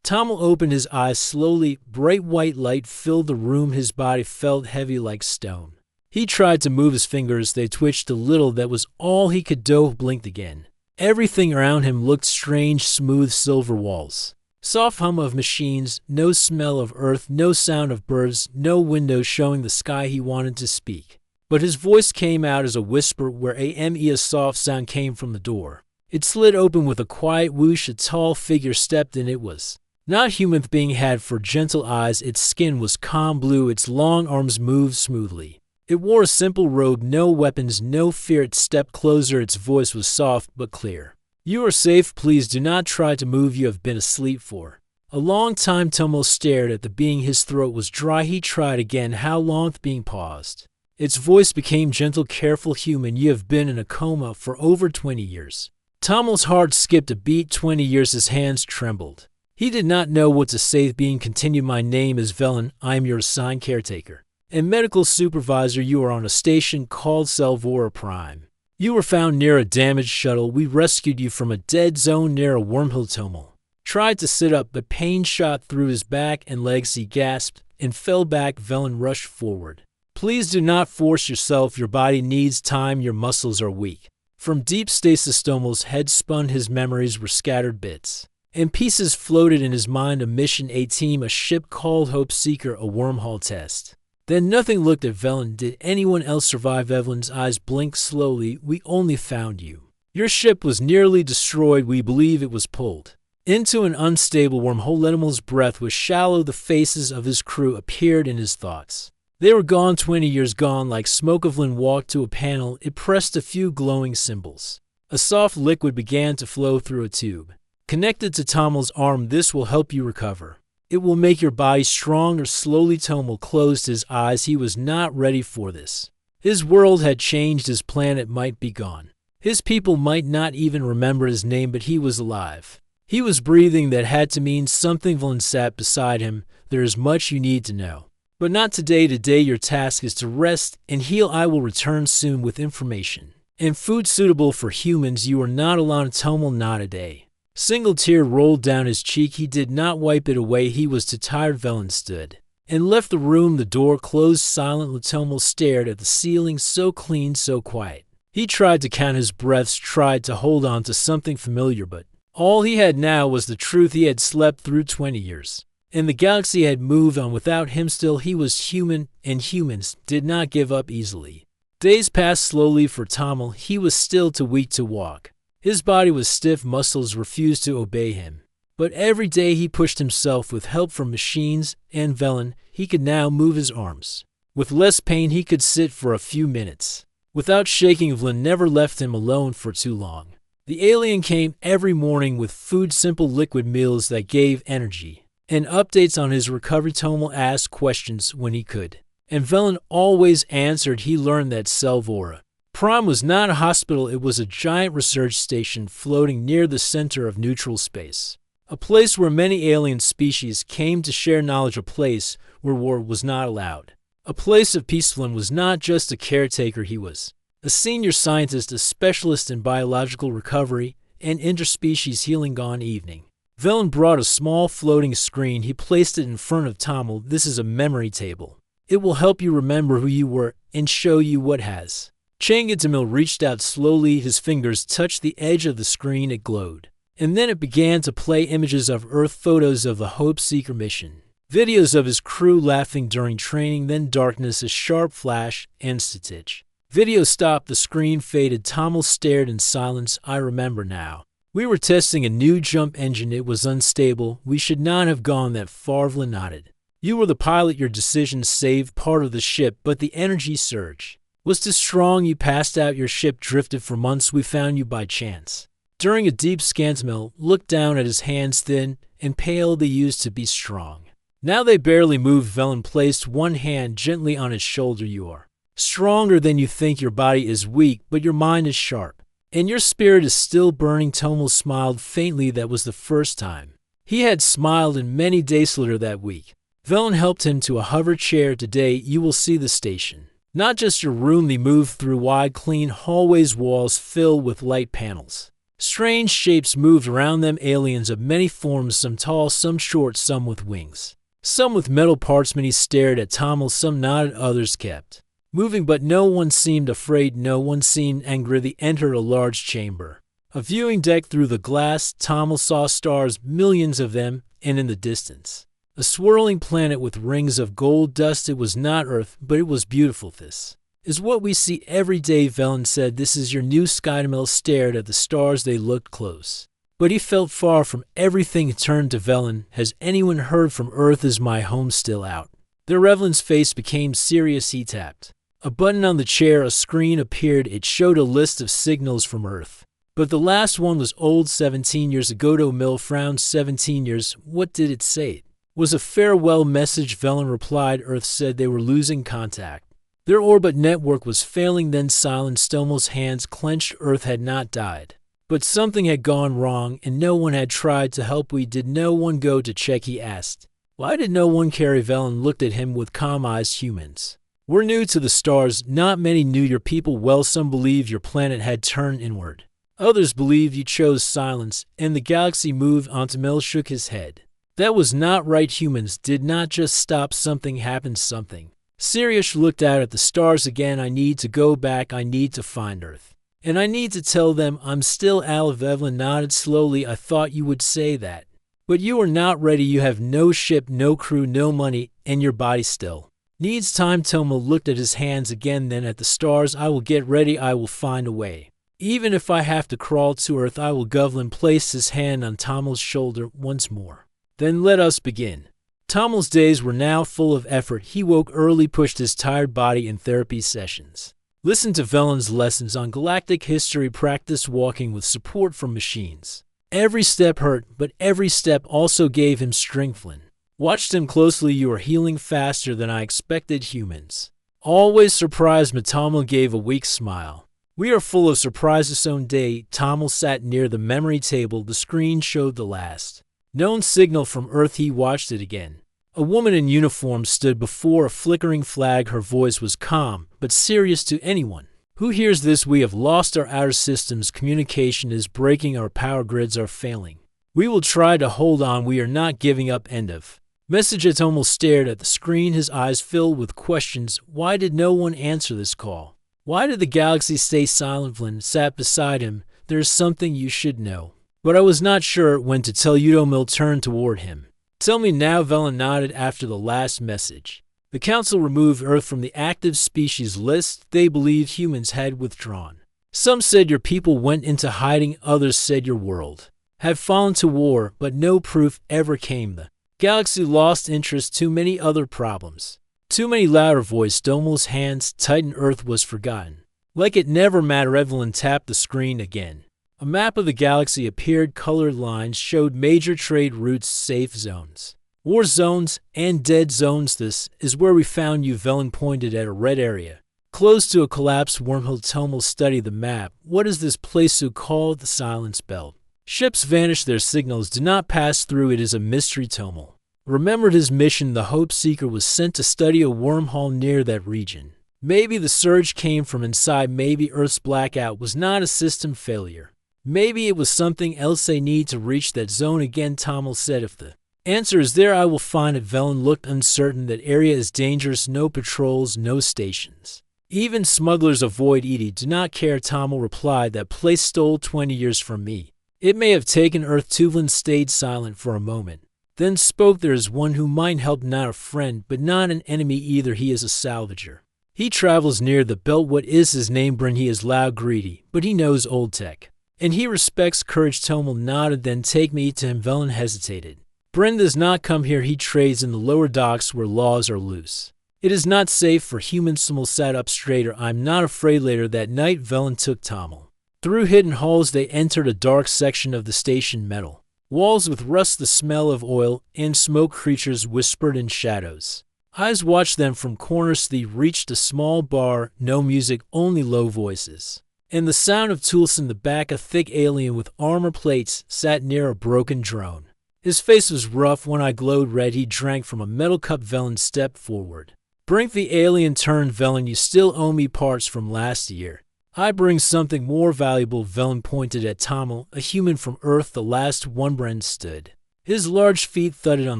Tommel opened his eyes slowly. Bright white light filled the room. His body felt heavy like stone. He tried to move his fingers. They twitched a little. That was all he could do. Blinked again. Everything around him looked strange. Smooth silver walls. Soft hum of machines. No smell of earth. No sound of birds. No window showing the sky. He wanted to speak, but his voice came out as a whisper. Where a soft sound came from the door. It slid open with a quiet whoosh. A tall figure stepped in. It was not human being. Had for gentle eyes. Its skin was calm blue. Its long arms moved smoothly. It wore a simple robe. No weapons, no fear. It stepped closer. Its voice was soft but clear. You are safe. Please do not try to move. You have been asleep for a long time. Tommel stared at the being. His throat was dry. He tried again. How long? The being paused. Its voice became gentle, careful. Human, you have been in a coma for over 20 years. Tommel's heart skipped a beat. 20 years. His hands trembled. He did not know what to say. The being continued. My name is Velen. I am your assigned caretaker and medical supervisor. You are on a station called Salvora Prime. You were found near a damaged shuttle. We rescued you from a dead zone near a wormhole. Tommel tried to sit up, but pain shot through his back and legs. He gasped and fell back. Velen rushed forward. Please do not force yourself. Your body needs time. Your muscles are weak. From deep stasis, Tommel's head spun. His memories were scattered bits, and pieces floated in his mind. A mission, a team, a ship called Hope Seeker, a wormhole test. Then nothing. Looked at Velen. Did anyone else survive? Evelyn's eyes blinked slowly. We only found you. Your ship was nearly destroyed. We believe it was pulled into an unstable wormhole. Letimel's breath was shallow. The faces of his crew appeared in his thoughts. They were gone. 20 years gone like smoke. Evelyn walked to a panel. It pressed a few glowing symbols. A soft liquid began to flow through a tube connected to Tommel's arm. This will help you recover. It will make your body stronger. Slowly, Tommel closed his eyes. He was not ready for this. His world had changed. His planet might be gone. His people might not even remember his name, but he was alive. He was breathing. That had to mean something. Velen sat beside him. There is much you need to know, but not today. Today your task is to rest and heal. I will return soon with information and food suitable for humans. You are not alone. Tommel nodded. A single tear rolled down his cheek. He did not wipe it away. He was too tired. Velen stood and left the room. The door closed silently. Tommel stared at the ceiling. So clean, so quiet. He tried to count his breaths, tried to hold on to something familiar, but all he had now was the truth. He had slept through 20 years, and the galaxy had moved on without him. Still, he was human, and humans did not give up easily. Days passed slowly for Tommel. He was still too weak to walk. His body was stiff. Muscles refused to obey him. But every day he pushed himself with help from machines and Velen. He could now move his arms. With less pain, he could sit for a few minutes without shaking. Velen never left him alone for too long. The alien came every morning with food, simple liquid meals that gave energy, and updates on his recovery. Tommel asked questions when he could, and Velen always answered. He learned that Salvora Prime was not a hospital. It was a giant research station floating near the center of neutral space. A place where many alien species came to share knowledge. A place where war was not allowed. A place of peace. Velen was not just a caretaker. He was a senior scientist, a specialist in biological recovery and interspecies healing. Gone evening. Velen brought a small floating screen. He placed it in front of Tommel. This is a memory table. It will help you remember who you were and show you what has changed. Tommel reached out slowly. His fingers touched the edge of the screen. It glowed, and then it began to play images of Earth, photos of the Hope Seeker mission, videos of his crew laughing during training. Then darkness, a sharp flash, and stitch. Video stopped. The screen faded. Tommel stared in silence. I remember now. We were testing a new jump engine. It was unstable. We should not have gone that far. Velen nodded. You were the pilot. Your decisions saved part of the ship, but the energy surge was too strong. You passed out. Your ship drifted for months. We found you by chance. During a deep scan, Tommel looked down at his hands, thin and pale. They used to be strong. Now they barely moved. Velen placed one hand gently on his shoulder. You are stronger than you think. Your body is weak, but your mind is sharp, and your spirit is still burning. Tommel smiled faintly. That was the first time he had smiled in many days. Later that week, Velen helped him to a hover chair. Today you will see the station, not just your room. They moved through wide, clean hallways, walls filled with light panels. Strange shapes moved around them, aliens of many forms, some tall, some short, some with wings. Some with metal parts. Many stared at Tommel, some nodded, others kept moving, but no one seemed afraid, no one seemed angry. They entered a large chamber, a viewing deck. Through the glass, Tommel saw stars, millions of them, and in the distance, a swirling planet with rings of gold dust. It was not Earth, but it was beautiful. This is what we see every day, Velen said. This is your new sky. Tommel stared at the stars. They looked close, but he felt far from everything. He turned to Velen. Has anyone heard from Earth? Is my home still out there? Velen's face became serious. He tapped a button on the chair. A screen appeared. It showed a list of signals from Earth, but the last one was old. 17 years ago. Tommel frowned. 17 years? What did it say? It was a farewell message, Velen replied. Earth said they were losing contact. Their orbit network was failing. Then silence. Tommel's hands clenched. Earth had not died, but something had gone wrong, and no one had tried to help. Did no one go to check? He asked. Why did no one care? Velen looked at him with calm eyes. Humans were new to the stars. Not many knew your people well. Some believed your planet had turned inward. Others believed you chose silence, and the galaxy moved on. Tommel shook his head. That was not right. Humans did not just stop. Something happened. Something. Sirius looked out at the stars again. I need to go back. I need to find Earth. And I need to tell them I'm still alive. Velen nodded slowly. I thought you would say that. But you are not ready. You have no ship, no crew, no money, and your body still needs time. Tommel looked at his hands again, then at the stars. I will get ready. I will find a way. Even if I have to crawl to Earth, I will. Velen placed his hand on Tommel's shoulder once more. Then let us begin. Tommel's days were now full of effort. He woke early, pushed his tired body in therapy sessions, listened to Velen's lessons on galactic history, practiced walking with support from machines. Every step hurt, but every step also gave him strength. Velen watched him closely. You are healing faster than I expected. Humans always surprised me. Tommel gave a weak smile. We are full of surprises. Own day. Tommel sat near the memory table. The screen showed the last known signal from Earth. He watched it again. A woman in uniform stood before a flickering flag. Her voice was calm, but serious. To anyone who hears this, we have lost our outer systems. Communication is breaking. Our power grids are failing. We will try to hold on. We are not giving up. End of message. Tommel stared at the screen, his eyes filled with questions. Why did no one answer this call? Why did the galaxy stay silent? Velen sat beside him. There is something you should know, but I was not sure when to tell you. Tommel turned toward him. Tell me now. Velen nodded. After the last message, the Council removed Earth from the active species list. They believed humans had withdrawn. Some said your people went into hiding. Others said your world had fallen to war, but no proof ever came. The galaxy lost interest. Too many other problems. Too many. Louder voice. Tommel's hands tightened. Earth was forgotten. Like it never mattered. Velen tapped the screen again. A map of the galaxy appeared. Colored lines showed major trade routes, safe zones, war zones, and dead zones. This is where we found you. Velen pointed at a red area close to a collapsed wormhole. Tommel studied the map. What is this place so called? The Silence Belt. Ships vanish. Their signals do not pass through. It is a mystery. Tommel remembered his mission. The Hope Seeker was sent to study a wormhole near that region. Maybe the surge came from inside. Maybe Earth's blackout was not a system failure. Maybe it was something else. They need to reach that zone again. Tommel said, if the answer is there, I will find it. Velen looked uncertain. That area is dangerous. No patrols, no stations. Even smugglers avoid ED. Do not care. Tommel replied. That place stole 20 years from me. It may have taken Earth. Velen stayed silent for a moment, then spoke. There is one who might help. Not a friend, but not an enemy either. He is a salvager. He travels near the belt. What is his name? Bryn. He is loud, greedy, but he knows old tech, and he respects courage. Tommel nodded. Then take me to him. Velen hesitated. Bryn does not come here. He trades in the lower docks where laws are loose. It is not safe for humans. Tommel sat up straighter. I'm not afraid. Later that night, Velen took Tommel through hidden halls. They entered a dark section of the station. Metal walls with rust, the smell of oil, and smoke. Creatures whispered in shadows. Eyes watched them from corners. They reached a small bar. No music, only low voices and the sound of tools in the back. A thick alien with armor plates sat near a broken drone. His face was rough. One eye glowed red. He drank from a metal cup. Velen stepped forward. Brink. The alien turned. Velen, you still owe me parts from last year. I bring something more valuable, Velen pointed at Tommel, a human from Earth, the last one. Bren stood. His large feet thudded on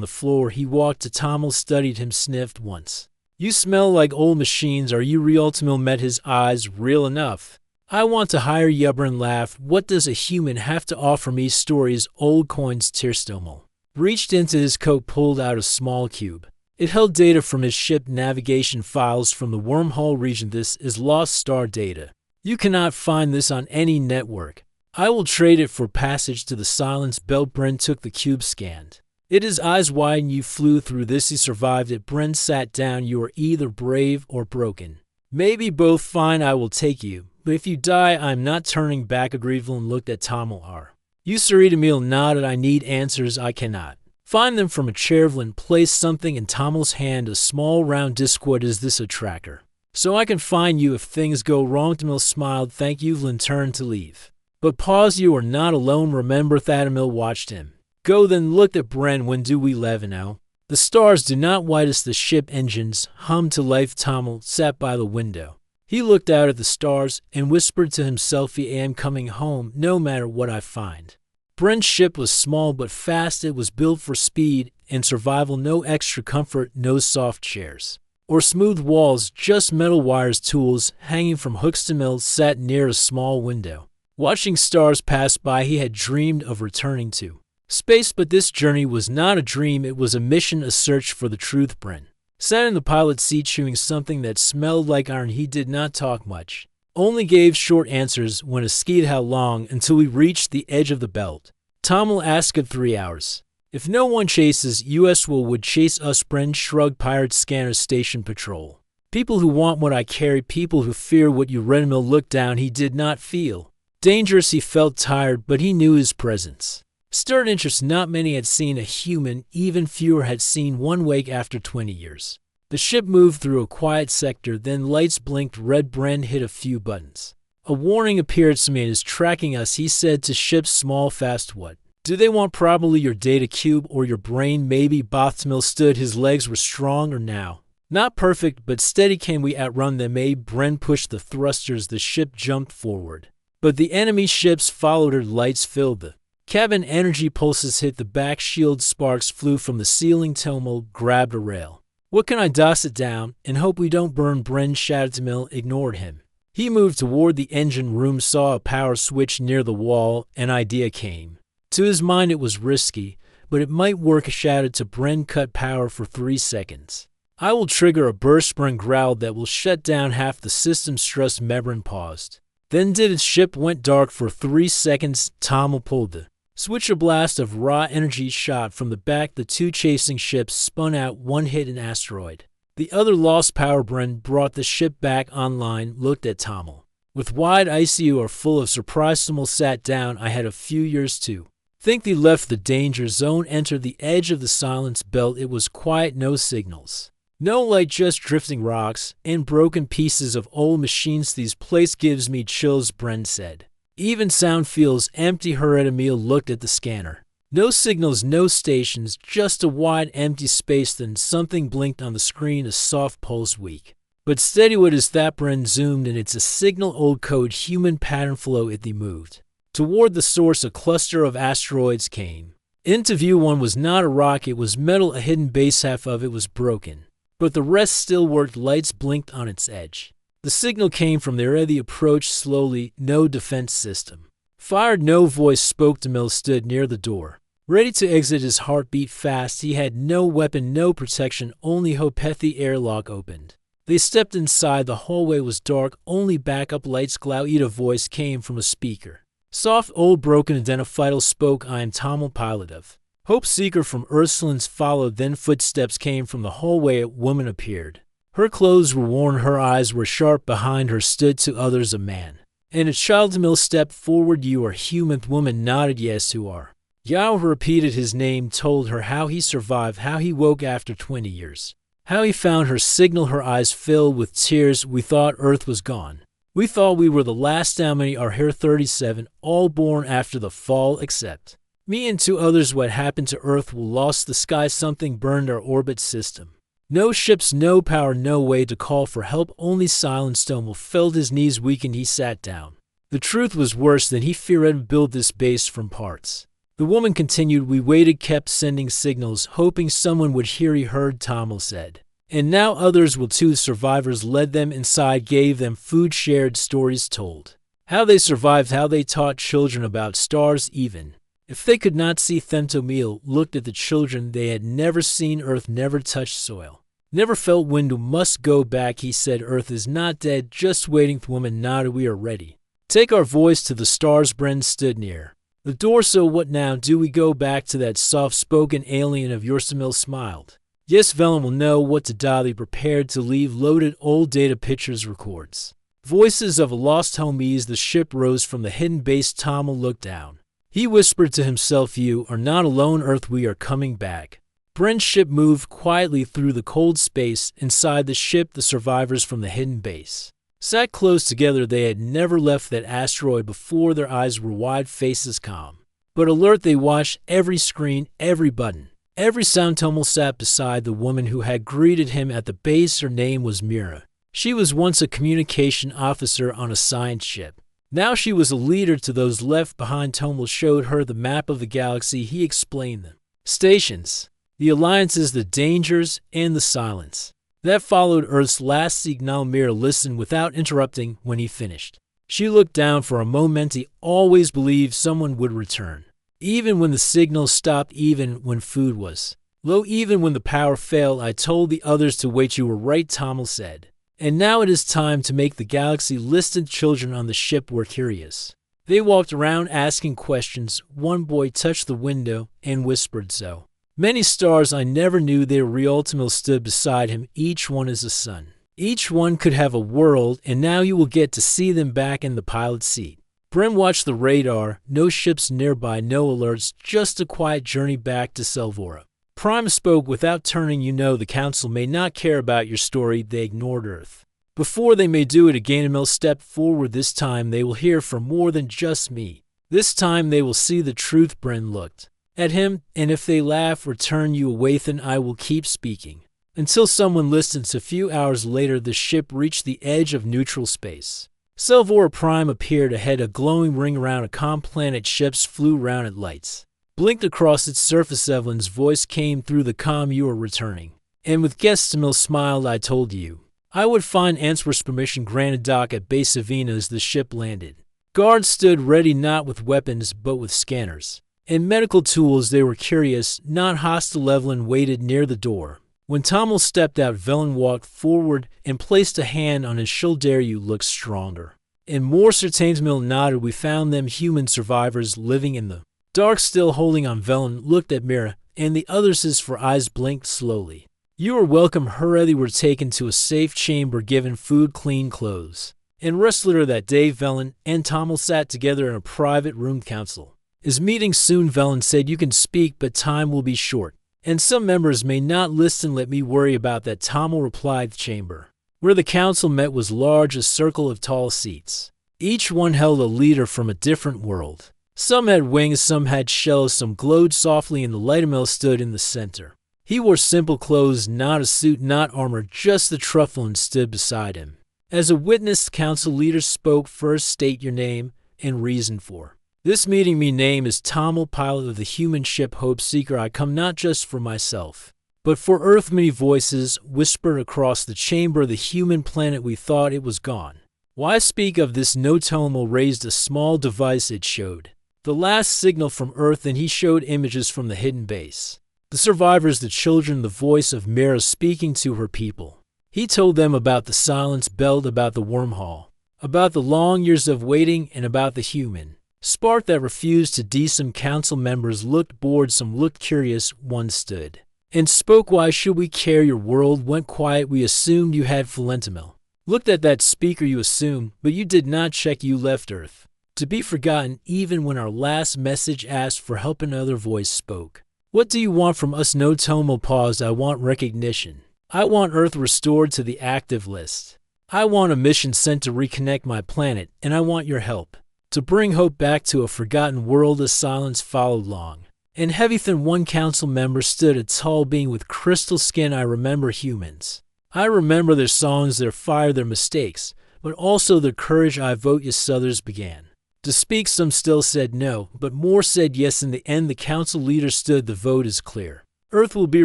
the floor. He walked to Tommel, studied him, sniffed once. You smell like old machines. Are you real? Tommel met his eyes. Real enough. I want to hire you. Bren laughed. What does a human have to offer me? Stories, old coins. Tommel reached into his coat, pulled out a small cube. It held data from his ship, navigation files from the wormhole region. This is lost star data. You cannot find this on any network. I will trade it for passage to the silence belt. Bren took the cube, scanned it. His eyes widened. You flew through this. He survived it. Bren sat down. You are either brave or broken. Maybe both. Fine, I will take you. But if you die, I'm not turning back. Agreevel looked at Tommel. You Sir Emil nodded. I need answers. I cannot find them from a chair. Velen placed something in Tommel's hand, a small round disc. What is this? A tracker. So I can find you if things go wrong. Tommel smiled. Thank you. Velen turned to leave. But pause, you are not alone. Remember, Thadamil watched him go, then looked at Bren. When do we leave now? The stars do not white us. The ship engines hummed to life. Tommel sat by the window. He looked out at the stars and whispered to himself, I am coming home no matter what I find. Bren's ship was small but fast. It was built for speed and survival. No extra comfort, no soft chairs or smooth walls, just metal wires, tools hanging from hooks. Tommel sat near a small window, watching stars pass by. He had dreamed of returning to space, but this journey was not a dream. It was a mission, a search for the truth. Bren sat in the pilot's seat, chewing something that smelled like iron. He did not talk much, only gave short answers. When asked how long, until we reached the edge of the belt. Tommel asked. 3 hours. If no one chases, US would chase us. Bren shrugged. Pirate scanner station patrol. People who want what I carry, people who fear what you. Redmill looked down. He did not feel dangerous. He felt tired, but he knew his presence stirred interest. Not many had seen a human, even fewer had seen one wake after 20 years. The ship moved through a quiet sector, then lights blinked red. Bren hit a few buttons. A warning appeared. Someone is tracking us, he said to ship. Small, fast. What do they want? Probably your data cube or your brain, maybe. Bothmill stood. His legs were strong or now not perfect, but steady. Can we outrun them? Bren pushed the thrusters. The ship jumped forward, but the enemy ships followed her. Lights filled the cabin. Energy pulses hit the back shield. Sparks flew from the ceiling. Tommel grabbed a rail. What can I doss it down and hope we don't burn? Bren shouted. Tommel ignored him. He moved toward the engine room, saw a power switch near the wall. An idea came to his mind. It was risky, but it might work. Shouted to Bren. Cut power for 3 seconds. I will trigger a burst. Bren growled. That will shut down half the system. Stress. Bren paused. Then did. His ship went dark for 3 seconds. Tommel pulled the switch. A blast of raw energy shot from the back. The two chasing ships spun out. One hit an asteroid, the other lost power. Bren brought the ship back online, looked at Tommel with wide eyes. You are full of surprise. Tommel sat down. I had a few years to think. They left the danger zone, entered the edge of the silence belt. It was quiet. No signals, no light, just drifting rocks and broken pieces of old machines. This place gives me chills, Bren said. Even sound feels empty. Emil looked at the scanner. No signals, no stations, just a wide empty space. Then something blinked on the screen, a soft pulse, weak but steady. What is that? Bren zoomed in. It's a signal, old code, human pattern flow. It moved toward the source. A cluster of asteroids came into view. One was not a rock, it was metal, a hidden base. Half of it was broken, but the rest still worked. Lights blinked on its edge. The signal came from there. They approached slowly. No defense system fired, no voice spoke. Tommel stood near the door, ready to exit. His heart beat fast. He had no weapon, no protection, only hope. The airlock opened. They stepped inside. The hallway was dark, only backup lights glowed. A voice came from a speaker. Soft, old, broken. Identified spoke. I am Tommel, pilot of Hope Seeker from Ursulines. Followed. Then footsteps came from the hallway. A woman appeared. Her clothes were worn, her eyes were sharp. Behind her stood 2 others, a man and a child. Tommel stepped forward. You are human? The woman nodded. Yes. Who are Yao? Repeated his name, told her how he survived, how he woke after 20 years, how he found her signal. Her eyes filled with tears. We thought Earth was gone. We thought we were the last. How many are here? 37, all born after the fall except me and 2 others. What happened to Earth? We lost the sky. Something burned our orbit system. No ships, no power, no way to call for help, only silence. Tomo felt his knees weaken. He sat down. The truth was worse than he feared. Had built this base from parts. The woman continued, we waited, kept sending signals, hoping someone would hear. He heard, Tomo said. And now others will too. Survivors led them inside, gave them food, shared stories, told how they survived, how they taught children about stars even. If they could not see, Thentomil looked at the children. They had never seen Earth, never touched soil, never felt wind. We must go back, he said. Earth is not dead, just waiting. The woman nodded. We are ready. Take our voice to the stars. Bren stood near the door. So what now? Do we go back to that soft-spoken alien of yours? Emil smiled. Yes, Velen will know what to do. They prepared to leave. Loaded old data pictures, records. Voices of a lost home. As the ship rose from the hidden base, Tomo looked down. He whispered to himself, you are not alone, Earth. We are coming back. Bren's ship moved quietly through the cold space. Inside the ship, the survivors from the hidden base sat close together. They had never left that asteroid before. Their eyes were wide, faces calm but alert. They watched every screen, every button, every sound. Tomo sat beside the woman who had greeted him at the base. Her name was Mira. She was once a communication officer on a science ship. Now she was a leader to those left behind. Tomo showed her the map of the galaxy. He explained them. Stations, the alliances, the dangers, and the silence that followed Earth's last signal. Mira listened without interrupting. When he finished, she looked down for a moment. He always believed someone would return. Even when the signal stopped, even when food was low, even when the power failed. I told the others to wait. You were right, Tomo said. And now it is time to make the galaxy listen. Children on the ship were curious. They walked around asking questions. One boy touched the window and whispered, so many stars, I never knew they were real. Ultimil stood beside him. Each one is a sun. Each one could have a world, and now you will get to see them back in the pilot seat. Bren watched the radar. No ships nearby, no alerts, just a quiet journey back to Selvora. Prime spoke without turning. You know, the council may not care about your story. They ignored Earth. Before they may do it again. Emil stepped forward. This time they will hear from more than just me. This time they will see the truth. Bren looked at him. And if they laugh or turn you away, then I will keep speaking until someone listens. A few hours later, the ship reached the edge of neutral space. Selvora Prime appeared ahead. A glowing ring around a calm planet. Ships flew round it. Lights blinked across its surface. Evelyn's voice came through the comm. You are returning. And with guests, Emil smiled. I told you I would find answers. Permission granted. Dock at base Avina as the ship landed. Guards stood ready, not with weapons, but with scanners and medical tools. They were curious, not hostile. Evelyn waited near the door. When Tomo stepped out, Velen walked forward and placed a hand on his shoulder. You look stronger and more certain. Emil nodded. We found them, human survivors living in the dark, still holding on. Velen looked at Mira and the others. His four eyes blinked slowly. You are welcome. They were taken to a safe chamber, given food, clean clothes, and rest. Later that day, Velen and Tomo sat together in a private room. Council is meeting soon. Velen said, you can speak, but time will be short, and some members may not listen. Let me worry about that, Tomo replied. The chamber where the council met was large, a circle of tall seats. Each one held a leader from a different world. Some had wings, some had shells, some glowed softly in the light. Emil stood in the center. He wore simple clothes, not a suit, not armor, just the truffle, and stood beside him. As a witness, council leaders spoke. First, state your name and reason for this meeting. Me name is Tomo, pilot of the human ship Hope Seeker. I come not just for myself, but for Earth. Many voices whispered across the chamber. The human planet, we thought it was gone. Why speak of this? No. Tomo raised a small device. It showed the last signal from Earth, and he showed images from the hidden base. The survivors, the children, the voice of Mira speaking to her people. He told them about the silence belt, about the wormhole, about the long years of waiting, and about the human spark that refused to die. Some council members looked bored, some looked curious. One stood and spoke. Why should we care? Your world went quiet. We assumed you had Valentimil. Looked at that speaker. You assumed, but you did not check. You left Earth to be forgotten. Even when our last message asked for help, another voice spoke. What do you want from us? No. Tomo paused. I want recognition. I want Earth restored to the active list. I want a mission sent to reconnect my planet, and I want your help to bring hope back to a forgotten world. A silence followed long. And heavier than one council member stood a tall being with crystal skin. I remember humans. I remember their songs, their fire, their mistakes, but also their courage. I vote yes. Others began to speak. Some still said no, but more said yes. In the end, the council leader stood. The vote is clear. Earth will be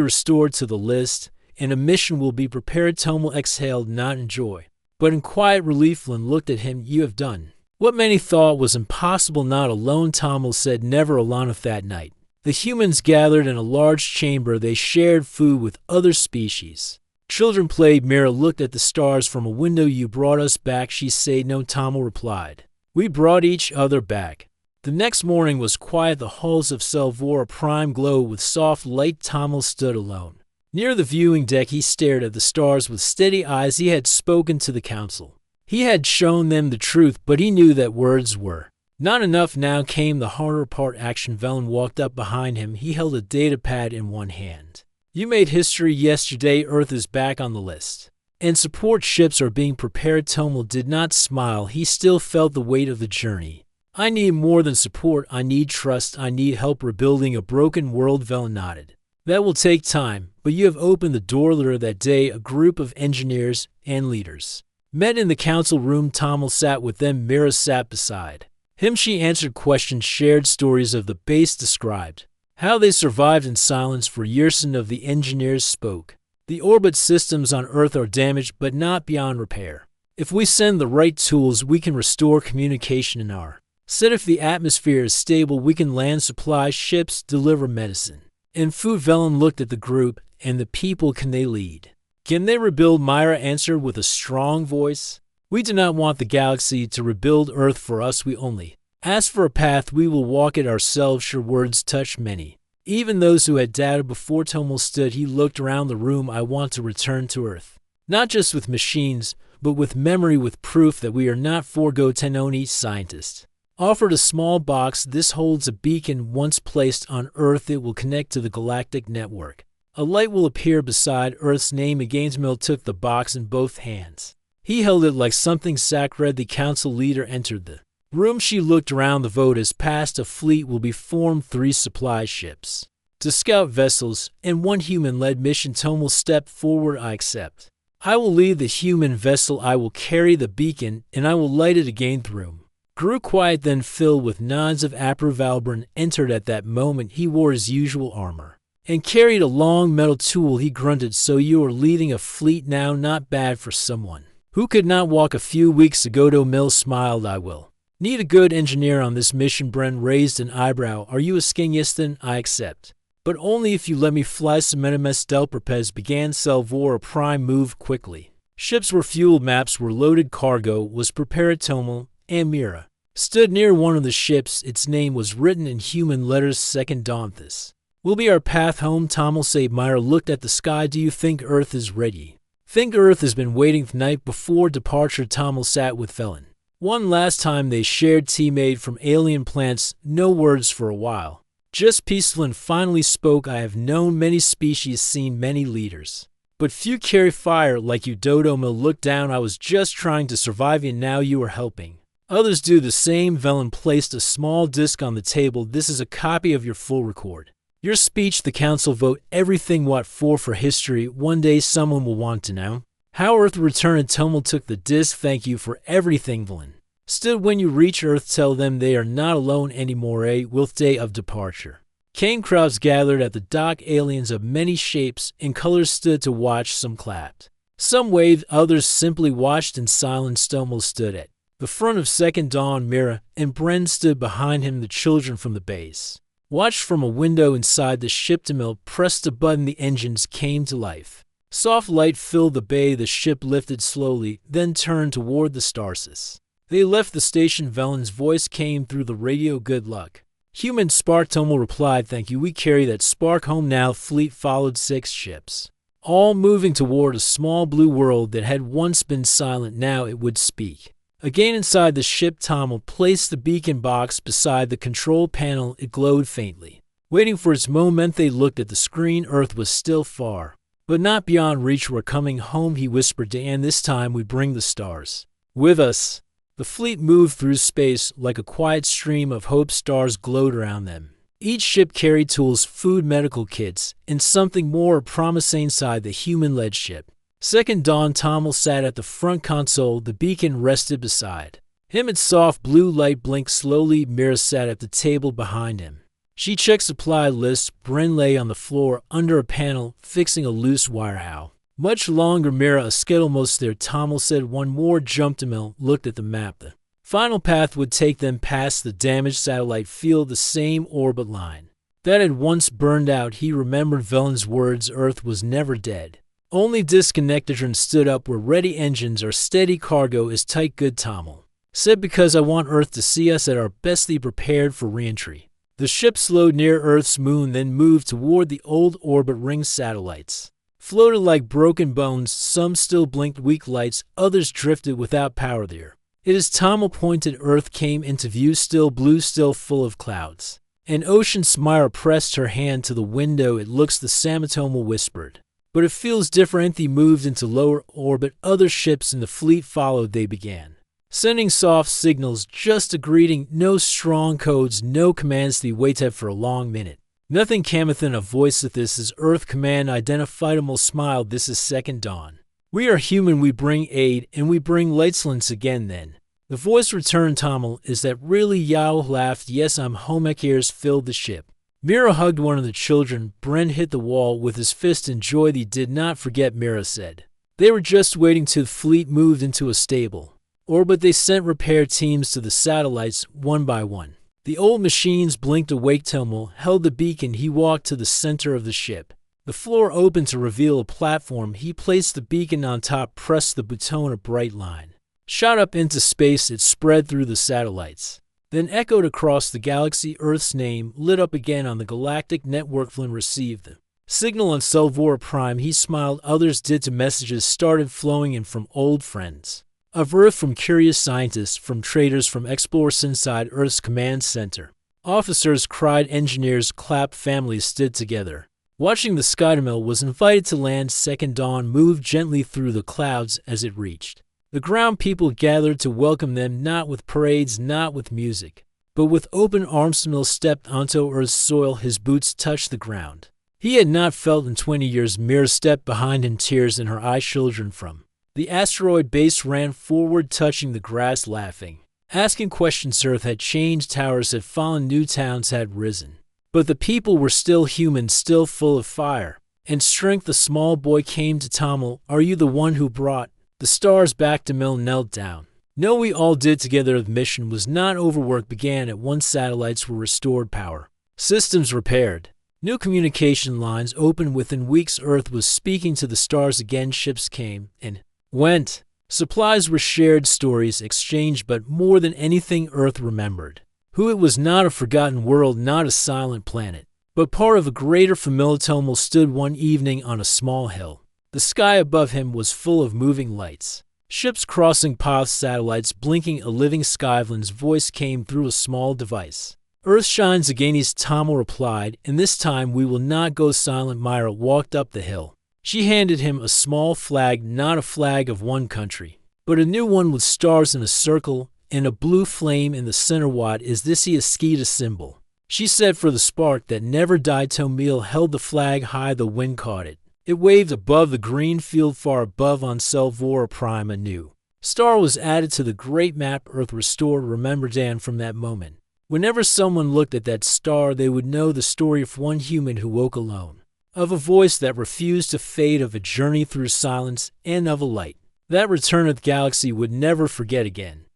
restored to the list, and a mission will be prepared. Tomo exhaled, not in joy, but in quiet relief. Lin looked at him. You have done what many thought was impossible. Not alone, Tomo said, never alone. Of that night, the humans gathered in a large chamber. They shared food with other species. Children played. Mira looked at the stars from a window. You brought us back, she said. No, Tomo replied. We brought each other back. The next morning was quiet. The halls of Selvora Prime glowed with soft light. Tomo stood alone. Near the viewing deck, he stared at the stars with steady eyes. He had spoken to the council. He had shown them the truth, but he knew that words were not enough. Now came the harder part. Action. Velen walked up behind him. He held a data pad in one hand. You made history yesterday. Earth is back on the list, and support ships are being prepared. Tomo did not smile. He still felt the weight of the journey. I need more than support. I need trust. I need help rebuilding a broken world. Velen nodded. That will take time, but you have opened the door. Later that day, a group of engineers and leaders met in the council room. Tomo sat with them. Mira sat beside him. She answered questions, shared stories of the base, described how they survived in silence for years. Some of the engineers spoke. The orbit systems on Earth are damaged, but not beyond repair. If we send the right tools, we can restore communication in our said. If the atmosphere is stable, we can land supply ships, deliver medicine and food. Velen looked at the group. And the people, can they lead? Can they rebuild? Myra answered with a strong voice. We do not want the galaxy to rebuild Earth for us. We only ask for a path. We will walk it ourselves. Your words touched many, even those who had doubted before. Tomo stood. He looked around the room. I want to return to Earth, not just with machines, but with memory, with proof that we are not forgo. Tenoni, scientist, offered a small box. This holds a beacon. Once placed on Earth, it will connect to the galactic network. A light will appear beside Earth's name. Gainesmill took the box in both hands. He held it like something sacred. The council leader entered the room. She looked around. The vote is passed. A fleet will be formed. 3 supply ships, 2 scout vessels, and 1 human-led mission. Tomo stepped forward. I accept. I will lead the human vessel. I will carry the beacon, and I will light it again. The room grew quiet, then filled with nods of approval. Valbrun entered at that moment. He wore his usual armor and carried a long metal tool. He grunted. So you are leading a fleet now? Not bad for someone who could not walk a few weeks ago. Mill smiled. I will need a good engineer on this mission. Bren raised an eyebrow. Are you a Skingistan? I accept, but only if you let me fly. Semenimes Delperpez began. Selvora Prime moved quickly. Ships were fueled. Maps were loaded. Cargo was prepared. Tomo and Mira stood near one of the ships. Its name was written in human letters. Second Dawn. This will be our path home. Tomo said. Myra looked at the sky. Do you think Earth is ready? Think Earth has been waiting the night before departure. Tomo sat with Velen. One last time they shared tea made from alien plants. No words for a while, just peaceful. And finally spoke. I have known many species, seen many leaders, but few carry fire like you. Mill looked down. I was just trying to survive, and now you are helping others do the same. Velen placed a small disc on the table. This is a copy of your full record. Your speech. The council vote everything. What for history. One day someone will want to know how Earth returned. Tomo took the disc. Thank you for everything. Velen stood. When you reach Earth, tell them they are not alone anymore. With day of departure came. Crowds gathered at the dock. Aliens of many shapes and colors stood to watch. Some clapped, some waved, others simply watched in silence. Tomo stood at the front of Second Dawn. Mira and Bren stood behind him. The children from the base watched from a window inside the ship. Mill pressed a button. The engines came to life. Soft light filled the bay. The ship lifted slowly, then turned toward the Starsis. They left the station. Velen's voice came through the radio. Good luck, human spark. Tomo replied. Thank you. We carry that spark home now. Fleet followed. 6 ships, all moving toward a small blue world that had once been silent. Now it would speak. Again inside the ship, Tomo placed the beacon box beside the control panel. It glowed faintly, waiting for its moment. They looked at the screen. Earth was still far, but not beyond reach. We're coming home, he whispered to Anne. This time we bring the stars with us. The fleet moved through space like a quiet stream of hope. Stars glowed around them. Each ship carried tools, food, medical kits, and something more promising inside the human-led ship. Second Dawn. Tommel sat at the front console, the beacon rested beside him. Its soft blue light blinked slowly. Mira sat at the table behind him. She checked supply lists. Bren lay on the floor under a panel, fixing a loose wire. How much longer, Mira? A skittle. Almost there, Tommel said. One more jump. Tommel looked at the map. The final path would take them past the damaged satellite field, the same orbit line that had once burned out. He remembered Velen's words, Earth was never dead, only disconnected. And stood up. We're ready, engines are steady, cargo is tight. Good, Tommel said, because I want Earth to see us at our best. Be prepared for reentry. The ship slowed near Earth's moon, then moved toward the old orbit ring. Satellites floated like broken bones. Some still blinked weak lights, others drifted without power. There it is, Tommel pointed. Earth came into view, still blue, still full of clouds. An ocean. Smira pressed her hand to the window. It looks the same, Tommel whispered, but it feels different. They moved into lower orbit. Other ships in the fleet followed. They began sending soft signals, just a greeting, no strong codes, no commands. They waited for a long minute. Nothing came within a voice. That this is Earth Command. Identifiable smiled. This is Second Dawn. We are human. We bring aid, and we bring lightslance again. Then the voice returned. Tommel, is that really? Yao laughed. Yes, I'm home. Ears filled the ship. Mira hugged one of the children. Bren hit the wall with his fist in joy. They did not forget, Mira said. They were just waiting till the fleet moved into a stable orbit. They sent repair teams to the satellites one by one. The old machines blinked awake. Tommel held the beacon. He walked to the center of the ship. The floor opened to reveal a platform. He placed the beacon on top, pressed the button. A bright line shot up into space. It spread through the satellites, then echoed across the galaxy. Earth's name lit up again on the galactic network. Flynn received the signal on Selvora Prime. He smiled. Others did too. Messages started flowing in from old friends of Earth, from curious scientists, from traders, from explorers inside Earth's command center. Officers cried, engineers clapped, families stood together, watching the Skytomel was invited to land. Second Dawn moved gently through the clouds as it reached the ground. People gathered to welcome them, not with parades, not with music, but with open arms. Tommel stepped onto Earth's soil. His boots touched the ground he had not felt in 20 years. Mira stepped behind him, tears in her eyes. Children from the asteroid base ran forward, touching the grass, laughing, asking questions. Earth had changed, towers had fallen, new towns had risen, but the people were still human, still full of fire and strength. The small boy came to Tommel. Are you the one who brought the stars back? Tommel knelt down. No, we all did together. The mission was not over. Work began at once. Satellites were restored, power systems repaired, new communication lines opened. Within weeks, Earth was speaking to the stars again. Ships came and went. Supplies were shared, stories exchanged, but more than anything, Earth remembered who it was. Not a forgotten world, not a silent planet, but part of a greater family. Tommel stood one evening on a small hill. The sky above him was full of moving lights, ships crossing paths, satellites blinking. A living Skyvlin's voice came through a small device. Earth shines again. Tommel replied, and this time we will not go silent. Mira walked up the hill. She handed him a small flag, not a flag of one country, but a new one with stars in a circle and a blue flame in the center. What is this? He skied a symbol, she said, for the spark that never died. Tommel held the flag high. The wind caught it. It waved above the green field far above. On Selvora Prime, a new star was added to the great map. Earth restored. Remember, Dan, from that moment, whenever someone looked at that star, they would know the story of one human who woke alone, of a voice that refused to fade, of a journey through silence, and of a light that returned. The galaxy would never forget again.